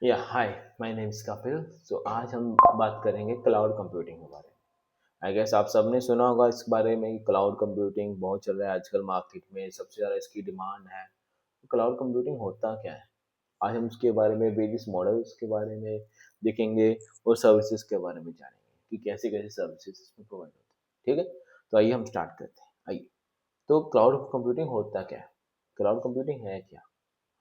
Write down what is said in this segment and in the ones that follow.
या हाय, my name is Kapil. सो आज हम बात करेंगे क्लाउड कंप्यूटिंग के बारे में। आई गेस आप सबने सुना होगा इस बारे में। क्लाउड कंप्यूटिंग बहुत चल रहा है आजकल मार्केट में, सबसे ज़्यादा इसकी डिमांड है। क्लाउड कंप्यूटिंग होता क्या है, आज हम उसके बारे में, बिजनेस मॉडल्स के बारे में देखेंगे और सर्विसेज के बारे में जानेंगे कि कैसे कैसे सर्विसेज इसमें प्रोवाइड होते हैं। ठीक है, तो आइए हम स्टार्ट करते हैं। आइए, तो क्लाउड कंप्यूटिंग होता क्या है, क्लाउड कंप्यूटिंग है क्या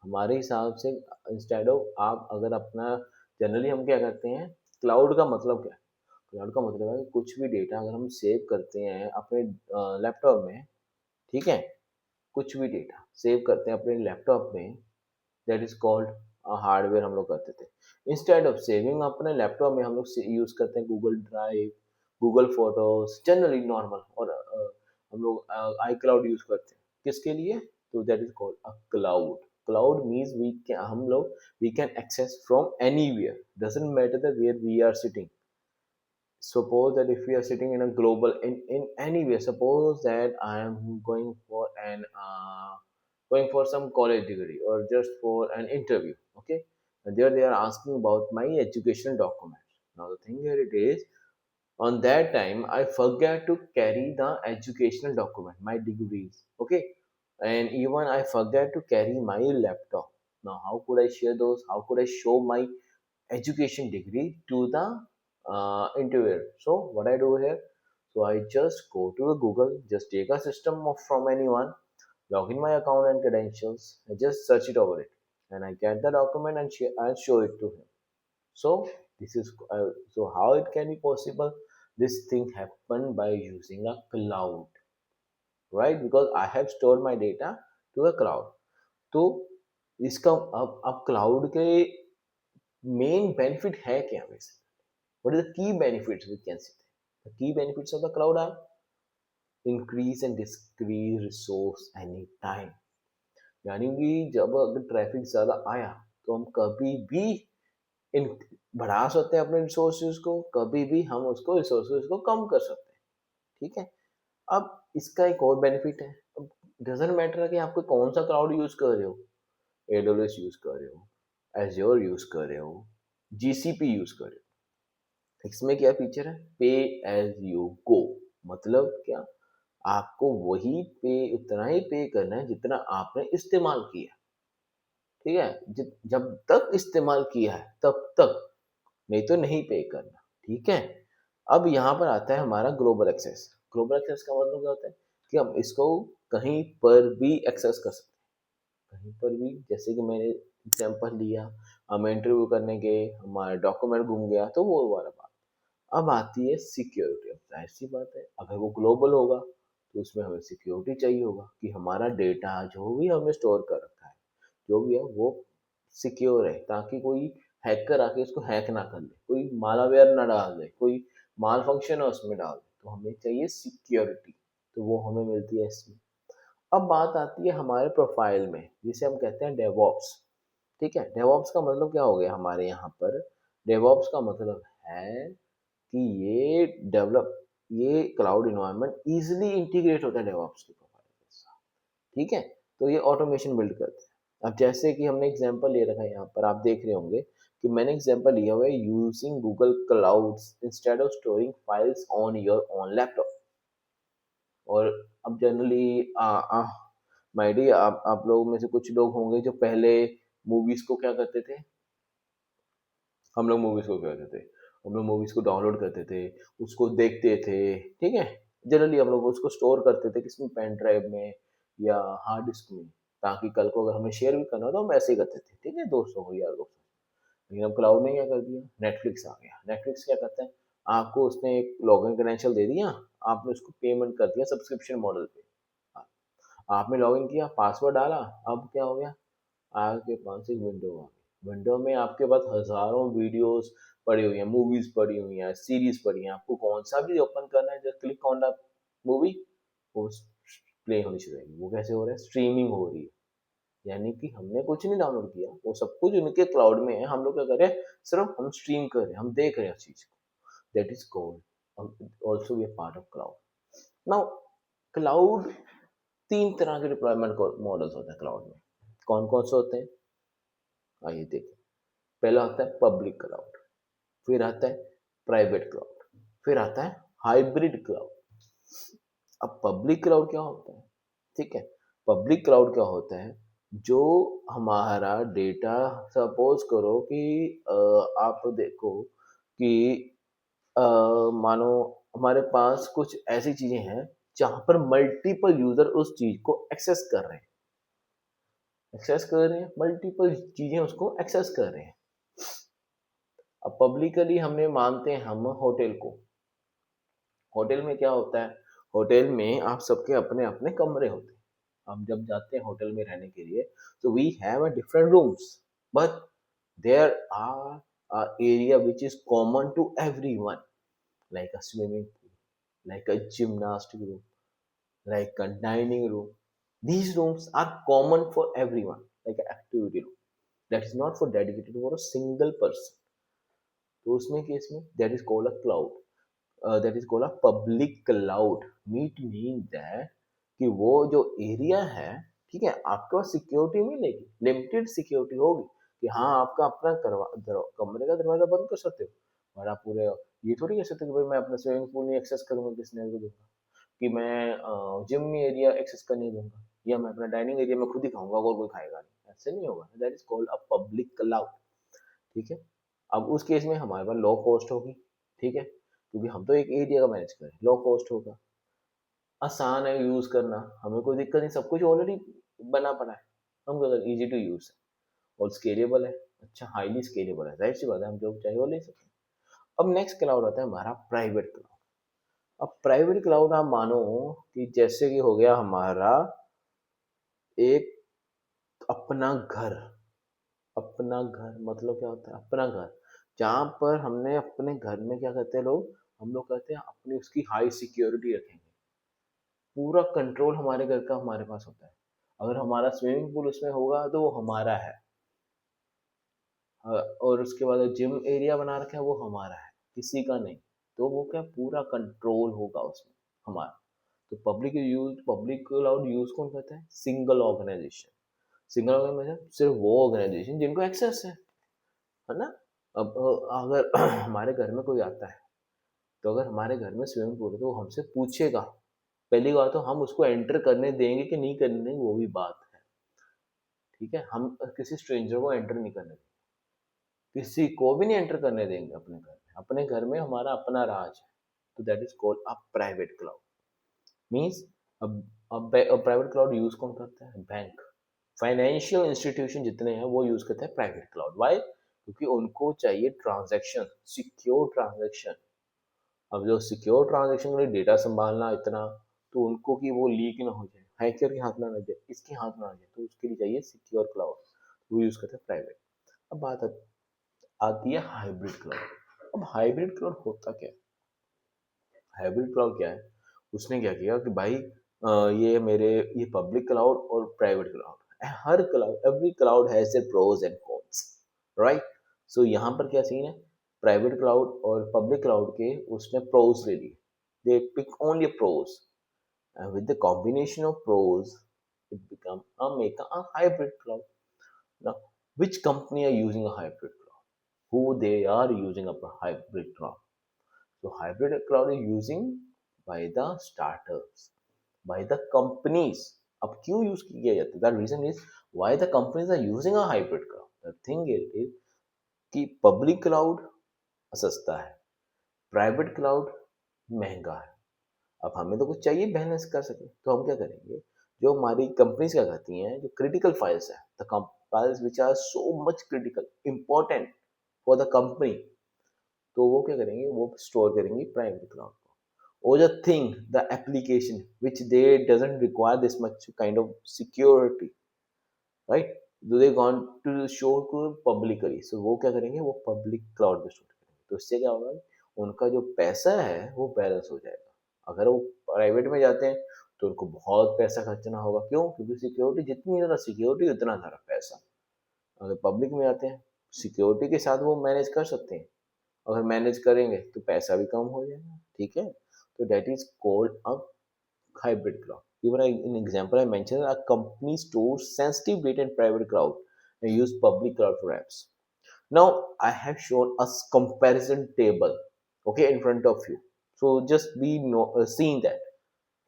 हमारे हिसाब से। इंस्टेड ऑफ आप अगर अपना, जनरली हम क्या करते हैं, क्लाउड का मतलब क्या है? क्लाउड का मतलब है कि कुछ भी डेटा अगर हम सेव करते हैं अपने लैपटॉप में, ठीक है, कुछ भी डेटा सेव करते हैं अपने लैपटॉप में, दैट इज कॉल्ड हार्डवेयर। हम लोग करते थे इंस्टेड ऑफ सेविंग अपने लैपटॉप में, हम लोग यूज करते हैं Google drive, Google photos, generally normal. और हम लोग आई क्लाउड यूज करते हैं किसके लिए? तो that is called a cloud. Cloud means we can, हम लोग we can access from anywhere, doesn't matter the where we are sitting. Suppose that if we are sitting in a global, in anywhere, suppose that I am going for an going for some college degree or just for an interview, okay, and there they are asking about my education documents. Now the thing here it is, on that time I forget to carry the educational document, my degrees, okay, and even I forget to carry my laptop. Now how could I share those, how could I show my education degree to the interviewer? So what I do here, so I just go to the Google, just take a system of from anyone, log in my account and credentials, I just search it over it, and I get the document and I show it to him. So this is so how it can be possible? This thing happened by using a cloud, right? Because I have stored my data to a cloud. तो इसका अब cloud के main benefit है क्या वैसे? What is the key benefits we can see? The key benefits of the cloud are increase and decrease resource any time. यानी कि जब अगर ट्रैफिक ज़्यादा आया तो हम कभी भी इन बढ़ा सकते हैं अपने रिसोर्सेज को, कभी भी हम उसको रिसोर्सेज को कम कर सकते हैं। ठीक है, अब इसका एक और बेनिफिट है। अब डजेंट मैटर कि आपको कौन सा क्लाउड यूज कर रहे हो, एडोलेस यूज कर रहे हो, एज्योर यूज कर रहे हो, जीसीपी यूज कर रहे हो। इसमें क्या फीचर है, पे एज यू गो। मतलब क्या, आपको वही पे, उतना ही पे करना है जितना आपने इस्तेमाल किया। ठीक है, जब तक इस्तेमाल किया है तब तक, नहीं तो नहीं पे करना। ठीक है, अब यहाँ पर आता है हमारा ग्लोबल एक्सेस। ग्लोबल एक्सेस का मतलब क्या होता है कि हम इसको कहीं पर भी एक्सेस कर सकते हैं, कहीं पर भी। जैसे कि मैंने एग्जांपल लिया, हम इंटरव्यू करने गए, हमारा डॉक्यूमेंट गुम गया, तो वो वाला बात। अब आती है सिक्योरिटी। अब जाहिर सी बात है, अगर वो ग्लोबल होगा तो उसमें हमें सिक्योरिटी चाहिए होगा कि हमारा डेटा जो भी हमने स्टोर कर रखा है, जो भी है वो सिक्योर है, ताकि कोई हैकर आके उसको हैक ना कर ले, कोई मालावेयर ना डाल दे, कोई माल फंक्शन है उसमें डाल दे। तो हमें चाहिए सिक्योरिटी, तो वो हमें मिलती है इसमें। अब बात आती है हमारे प्रोफाइल में, जिसे हम कहते हैं डेवॉप्स। ठीक है, डेवॉप्स का मतलब क्या हो गया हमारे यहाँ पर? डेवॉप्स का मतलब है कि ये डेवलप, ये क्लाउड इन्वायरमेंट इजीली इंटीग्रेट होता है डेवऑप्स के प्रोफाइल के साथ। ठीक है, तो ये ऑटोमेशन बिल्ड करते हैं। अब जैसे कि हमने एग्जांपल ले रखा है, यहाँ पर आप देख रहे होंगे कि मैंने एग्जांपल लिया हुआ है, using Google clouds instead of storing files on your own laptop. और अब जनरली माय डियर, आप लोगों में से कुछ लोग होंगे जो पहले मूवीज को क्या करते थे, हम लोग मूवीज को क्या करते थे, हम लोग मूवीज को डाउनलोड करते थे, उसको देखते थे। ठीक है, जनरली हम लोग उसको स्टोर करते थे किसमें, पेन ड्राइव में या हार्ड डिस्क में, ताकि कल को अगर हमें शेयर भी करना हो तो हम ऐसे ही करते थे। ठीक है, दोस्तों को, यार दोस्तों। लेकिन अब क्लाउड ने क्या कर दिया, नेटफ्लिक्स आ गया। नेटफ्लिक्स क्या करता है, आपको उसने एक लॉगिन क्रेडेंशियल दे दिया, आपने उसको पेमेंट कर दिया सब्सक्रिप्शन मॉडल पे। आपने लॉगिन किया, पासवर्ड डाला, अब क्या हो गया, आपके पास एक विंडो आ गई। विंडो में आपके पास हजारों वीडियोस पड़ी हुई हैं, मूवीज पड़ी हुई हैं, सीरीज पड़ी हैं। आपको कौन सा भी ओपन करना है, just click on the movie, वो प्ले होनी शुरू होगी। वो कैसे हो रहा है, स्ट्रीमिंग हो रही है। यानी कि हमने कुछ नहीं डाउनलोड किया, वो सब कुछ उनके क्लाउड में है। हम लोग क्या कर रहे हैं, सिर्फ हम स्ट्रीम कर रहे हैं, हम देख रहे हैं उस चीज को। That is called also we part of cloud. Now cloud, तीन तरह के डिप्लॉयमेंट मॉडल्स होते हैं क्लाउड में। कौन कौन से होते हैं, आइए देखें। पहला आता है पब्लिक क्लाउड, फिर आता है प्राइवेट क्लाउड, फिर आता है हाइब्रिड क्लाउड। अब पब्लिक क्लाउड क्या होता है? ठीक है, पब्लिक क्लाउड क्या होता है? जो हमारा डेटा, सपोज करो कि आप देखो कि अ, मानो हमारे पास कुछ ऐसी चीजें हैं जहां पर मल्टीपल यूजर उस चीज को एक्सेस कर रहे हैं, मल्टीपल चीजें उसको एक्सेस कर रहे हैं। अब पब्लिकली हमने मानते हैं हम होटल को। होटल में क्या होता है? होटल में आप सबके अपने अपने कमरे होते हैं। हम जब जाते हैं होटल में रहने के लिए, तो we have a different rooms, but there are a area which is common to everyone, like a swimming pool, like a gymnastic room, like a dining room. These rooms are common for everyone, like an activity room that is not for dedicated for a single person. तो उसमें case में that is called a cloud, that is called a public cloud. Meet mean that कि वो जो area है, ठीक है, आपके पास सिक्योरिटी मिलेगी, लिमिटेड सिक्योरिटी होगी कि हाँ आपका अपना कमरे का दरवाजा बंद कर सकते हो, और आप पूरे ये थोड़ी कह सकते हो कि भाई मैं अपना स्विमिंग पूल नहीं एक्सेस करूंगा, किसने को दूंगा, कि मैं जिम में एरिया एक्सेस करने दूंगा, या मैं अपना डाइनिंग एरिया में खुद ही खाऊंगा और कोई खाएगा नहीं, ऐसे नहीं होगा। That is called a public cloud. ठीक है, अब उस केस में हमारे पास लो कॉस्ट होगी। ठीक है, क्योंकि हम तो एक एरिया का मैनेज करें, लो कॉस्ट होगा, आसान है यूज करना, हमें कोई दिक्कत नहीं, सब कुछ ऑलरेडी बना पड़ा है, हम अगर इजी टू यूज है और स्केलेबल है, अच्छा हाईली स्केलेबल है, जाहिर सी बात है हम जो चाहिए वो ले सकते हैं। अब नेक्स्ट क्लाउड आता है हमारा प्राइवेट क्लाउड। अब प्राइवेट क्लाउड आप मानो कि जैसे कि हो गया हमारा एक अपना घर। अपना घर मतलब क्या होता है? अपना घर जहाँ पर हमने अपने घर में क्या कहते हैं लोग, हम लोग कहते हैं अपनी उसकी हाई सिक्योरिटी रखेंगे, पूरा कंट्रोल हमारे घर का हमारे पास होता है। अगर हमारा स्विमिंग पूल उसमें होगा तो वो हमारा है, और उसके बाद जिम एरिया बना रखा है वो हमारा है, किसी का नहीं। तो वो क्या पूरा कंट्रोल होगा उसमें हमारा। तो पब्लिक क्लाउड यूज कौन करता है? Single organisation. सिंगल ऑर्गेनाइजेशन सिर्फ वो ऑर्गेनाइजेशन जिनको एक्सेस है ना। अब अगर हमारे घर में कोई आता है, तो अगर हमारे घर में स्विमिंग पूल है तो वो हमसे पूछेगा। पहली बात तो हम उसको एंटर करने देंगे कि नहीं करने देंगे वो भी बात है। ठीक है, हम किसी स्ट्रेंजर को एंटर नहीं करने देंगे, किसी को भी नहीं एंटर करने देंगे अपने घर में। अपने घर में हमारा अपना राज है। तो that is called a private cloud. Means अब प्राइवेट क्लाउड यूज कौन करता है? बैंक, फाइनेंशियल इंस्टीट्यूशन जितने हैं वो यूज करते हैं प्राइवेट क्लाउड। वाई? क्योंकि उनको चाहिए ट्रांजैक्शन, सिक्योर ट्रांजैक्शन। अब जो सिक्योर ट्रांजैक्शन के लिए डेटा संभालना इतना, तो उनको कि वो लीक ना हो जाए, हैकर के हाथ में ना जाए, इसके हाथ में ना जाए, तो उसके लिए चाहिए सिक्योर क्लाउड, वो यूज करते हैं प्राइवेट। अब बात आती है हाइब्रिड क्लाउड। अब हाइब्रिड क्लाउड होता क्या है? हाइब्रिड क्लाउड क्या है? उसने क्या किया कि भाई ये मेरे ये पब्लिक क्लाउड और प्राइवेट क्लाउड, हर cloud, every cloud has their pros and cons, right. So यहाँ पर क्या सीन है? प्राइवेट क्लाउड और पब्लिक क्लाउड के उसने प्रोज ले लिए, they pick only pros, and with the combination of pros it become a make a hybrid cloud. Now which company are using a hybrid cloud? Who they are using a hybrid cloud? So hybrid cloud is using by the startups, by the companies. अब क्यों use किया जाता है? That reason is why the companies are using a hybrid cloud. The thing is कि public cloud सस्ता है, private cloud महंगा है। अब हमें तो कुछ चाहिए बैलेंस कर सके, तो हम क्या करेंगे? जो हमारी कंपनीज क्या करती हैं, जो क्रिटिकल फाइल्स है, the files which are so much critical important for the company, तो वो क्या करेंगे? वो स्टोर करेंगे प्राइवेट क्लाउड को। और the thing, the application which they doesn't require this much kind of security, right, do they want to show to publicly, so वो क्या करेंगे? वो पब्लिक क्लाउड पे स्टोर करेंगे। तो इससे क्या होगा? उनका जो पैसा है वो बैलेंस हो जाएगा। अगर वो प्राइवेट में जाते हैं तो उनको बहुत पैसा खर्चना होगा। क्यों? क्योंकि सिक्योरिटी, जितनी ज़्यादा सिक्योरिटी उतना ज़्यादा पैसा। अगर पब्लिक में आते हैं, सिक्योरिटी के साथ वो मैनेज कर सकते हैं, अगर मैनेज करेंगे तो पैसा भी कम हो जाएगा। ठीक है, तो that is called a hybrid cloud. Even an example I mentioned, a company stores sensitive data in private cloud and use public cloud for apps. Now I have shown a comparison table, okay, in front of you. So just be seeing that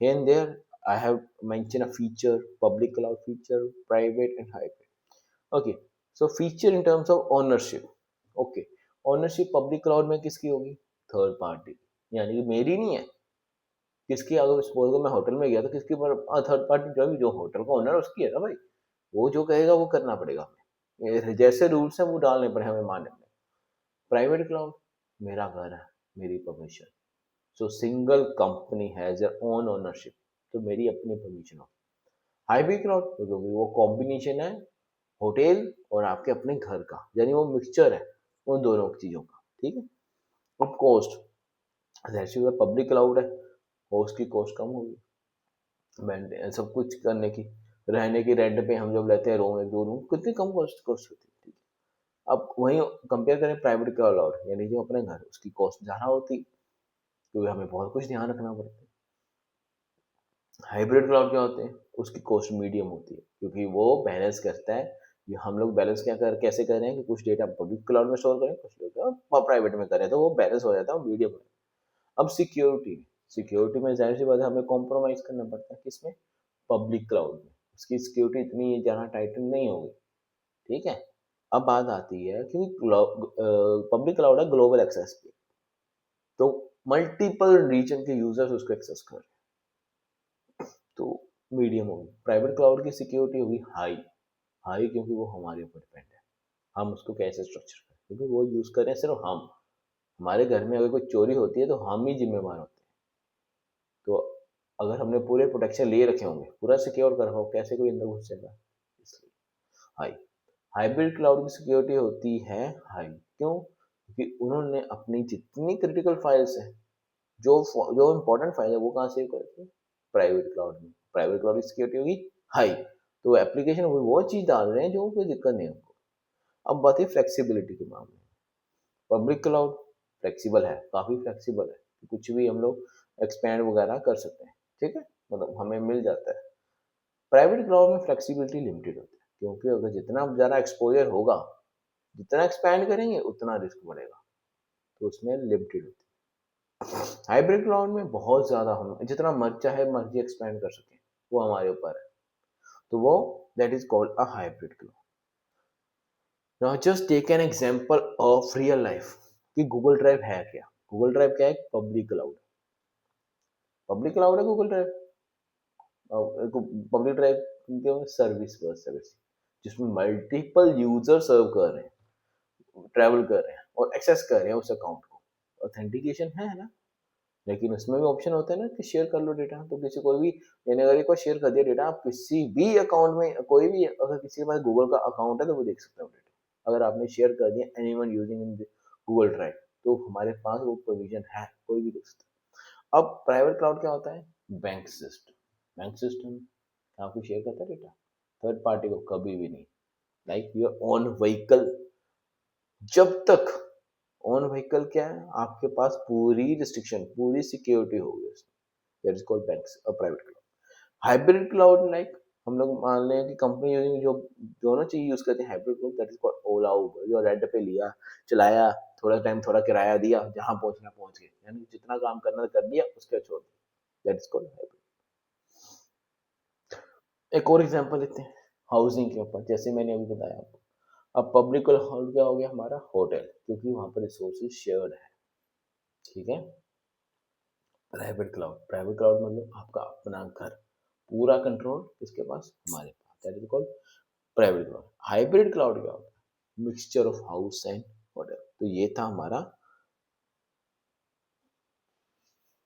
here and there I have mentioned a feature, public cloud feature, private and hybrid. Okay, so feature in terms of ownership. Okay, ownership public cloud में किसकी होगी? Third party, यानी कि मेरी नहीं है। किसकी? अगर सपोज को मैं होटल में गया तो किसकी? थर्ड पार्टी, जो होटल का ओनर उसकी है ना भाई। वो जो कहेगा वो करना पड़ेगा हमें, जैसे रूल्स है वो डालने पड़े हमें मानने में। प्राइवेट क्लाउड, मेरा घर है, मेरी permission. So single company has their own ownership, तो मेरी अपनी परमिशन हो। हाइब्रिड क्लाउड क्योंकि वो कॉम्बिनेशन है होटल और आपके अपने घर का, यानी वो मिक्सचर है उन दोनों चीज़ों का, ठीक है। अब कॉस्ट, जैसे पब्लिक क्लाउड है, होस्ट की कॉस्ट कम होगी, सब कुछ करने की, रहने की रेंट पे हम जब लेते हैं रूम, एक दो रूम, कितनी कम कॉस्ट कॉस्ट होती है, ठीक है। अब वहीं कंपेयर करें प्राइवेट क्लाउड, यानी जो अपने घर, उसकी कॉस्ट ज़्यादा होती, क्योंकि हमें बहुत कुछ ध्यान रखना पड़ता है। हाइब्रिड क्लाउड क्या होते हैं? उसकी कॉस्ट मीडियम होती है, क्योंकि वो बैलेंस करता है। ये हम लोग बैलेंस कैसे कर रहे हैं कि कुछ डेटा पब्लिक क्लाउड में स्टोर करें, कुछ लोग प्राइवेट में करें, तो वो बैलेंस हो जाता है, मीडियम। अब सिक्योरिटी, सिक्योरिटी में जाहिर सी बात है हमें कॉम्प्रोमाइज करना पड़ता है, किसमें? पब्लिक क्लाउड में। उसकी सिक्योरिटी इतनी ज़्यादा टाइटन नहीं होगी, ठीक है। अब बात आती है कि पब्लिक क्लाउड है ग्लोबल एक्सेस पे, तो मल्टीपल रीजन के यूजर्स उसको एक्सेस कर रहे हैं, तो मीडियम होगी। प्राइवेट क्लाउड की सिक्योरिटी होगी हाई, हाई क्योंकि वो हमारे ऊपर डिपेंड है, हम उसको कैसे स्ट्रक्चर करें, क्योंकि वो यूज़ करें सिर्फ हम। हमारे घर में अगर कोई चोरी होती है तो हम ही जिम्मेवार होते हैं। तो अगर हमने पूरे प्रोटेक्शन लिए रखे होंगे, पूरा सिक्योर कर रखा हो, कैसे कोई अंदर घुस जाएगा? इसलिए हाई। हाइब्रिड क्लाउड की सिक्योरिटी होती है हाई, क्यों? क्योंकि उन्होंने अपनी जितनी क्रिटिकल फाइल्स है, जो जो इम्पोर्टेंट फाइल है, वो कहाँ सेव करते हैं? प्राइवेट क्लाउड में। प्राइवेट क्लाउड की सिक्योरिटी होगी हाई, तो एप्लीकेशन वो चीज़ डाल रहे हैं जो कोई दिक्कत नहीं है उनको। अब बात है फ्लेक्सिबिलिटी के मामले में। पब्लिक क्लाउड फ्लेक्सिबल है, काफ़ी फ्लेक्सिबल है, कुछ भी हम लोग एक्सपेंड वगैरह कर सकते हैं, ठीक है, मतलब हमें मिल जाता है। प्राइवेट क्लाउड में फ्लेक्सिबिलिटी लिमिटेड होती है, क्योंकि अगर जितना ज़्यादा एक्सपोजर होगा, जितना एक्सपैंड करेंगे उतना रिस्क बढ़ेगा, तो उसमें लिमिटेड होती है। हाइब्रिड क्लाउड में बहुत ज़्यादा हम जितना चाहे मर्जी एक्सपैंड कर सकें, वो हमारे ऊपर है, तो वो that is called a hybrid cloud. Now just take an example of real life कि गूगल ड्राइव है क्या। गूगल ड्राइव क्या है? Public cloud. पब्लिक क्लाउड है Google drive. Public drive service बस सर्विस, जिसमें मल्टीपल यूजर सर्व कर रहे हैं, ट्रैवल कर रहे हैं और एक्सेस कर रहे हैं उस अकाउंट को। ऑथेंटिकेशन है ना, लेकिन उसमें भी ऑप्शन होता है ना कि शेयर कर लो डेटा, तो किसी कोई भी, यानी अगर एक बार शेयर कर दिया डेटा, आप किसी भी अकाउंट में, कोई भी अगर किसी के पास गूगल का अकाउंट है तो वो देख सकता है वो डेटा। अगर आपने शेयर कर दिया anyone using in Google drive, तो हमारे पास वो प्रोविजन है, कोई भी देख सकता है। अब प्राइवेट क्लाउड क्या होता है? Bank system. बैंक सिस्टम आपको शेयर करता है डेटा, थर्ड पार्टी को कभी भी नहीं। लाइक योर ओन व्हीकल, जब तक ओन व्हीकल क्या है, आपके पास पूरी रिस्ट्रिक्शन, पूरी सिक्योरिटी होगी उसमें, that is called banks private cloud. Hybrid cloud, like हम लोग मान लें कि कंपनी जो दोनों चीज यूज करते हैं hybrid cloud, that is called Ola Uber, जो रेंट पे लिया, चलाया, थोड़ा टाइम थोड़ा किराया दिया, जहां पहुंचना पहुंच गए, यानी जितना काम करना था कर दिया, उसके बाद छोड़ दिया, दैट इज कॉल्ड हाइब्रिड। एक और एग्जांपल लेते हैं हाउसिंग के ऊपर, जैसे मैंने अभी बताया आपको। अब पब्लिक क्लाउड क्या हो गया हमारा? होटल, क्योंकि वहां पर रिसोर्सेज शेयर्ड है, ठीक है। प्राइवेट क्लाउड, प्राइवेट क्लाउड मतलब आपका अपना घर, पूरा कंट्रोल किसके पास? हमारे पास, that is called private cloud. Hybrid cloud क्या होता है? Mixture of house and hotel. तो ये था हमारा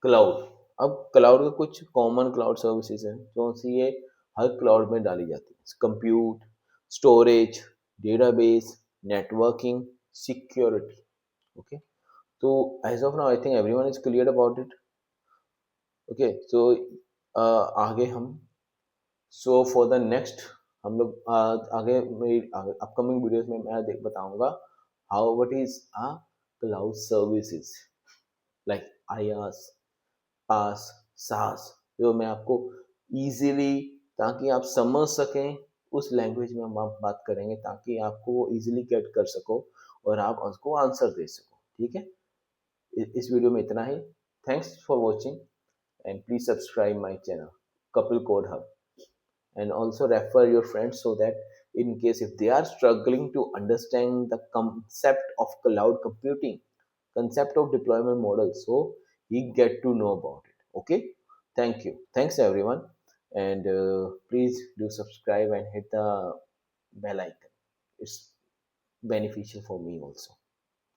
क्लाउड। अब क्लाउड के कुछ कॉमन क्लाउड सर्विसेज हैं जो सी ये हर क्लाउड में डाली जाती है। Compute, storage, database, networking, security, okay. तो as of now I think everyone is clear about it, okay. So आगे हम, सो फॉर द नेक्स्ट हम लोग आगे मेरी अपकमिंग वीडियोस में मैं बताऊंगा how what is a cloud services, like IaaS, PaaS, SaaS, जो मैं आपको इजीली, ताकि आप समझ सकें, उस लैंग्वेज में हम आप बात करेंगे ताकि आपको वो इजीली गेट कर सको और आप उसको आंसर दे सको। ठीक है, इस वीडियो में इतना ही। Thanks for watching and please subscribe my channel Kapil code hub, and also refer your friends so that in case if they are struggling to understand the concept of cloud computing, concept of deployment model, so he get to know about it. Okay, thank you, thanks everyone, and please do subscribe and hit the bell icon. It's beneficial for me also.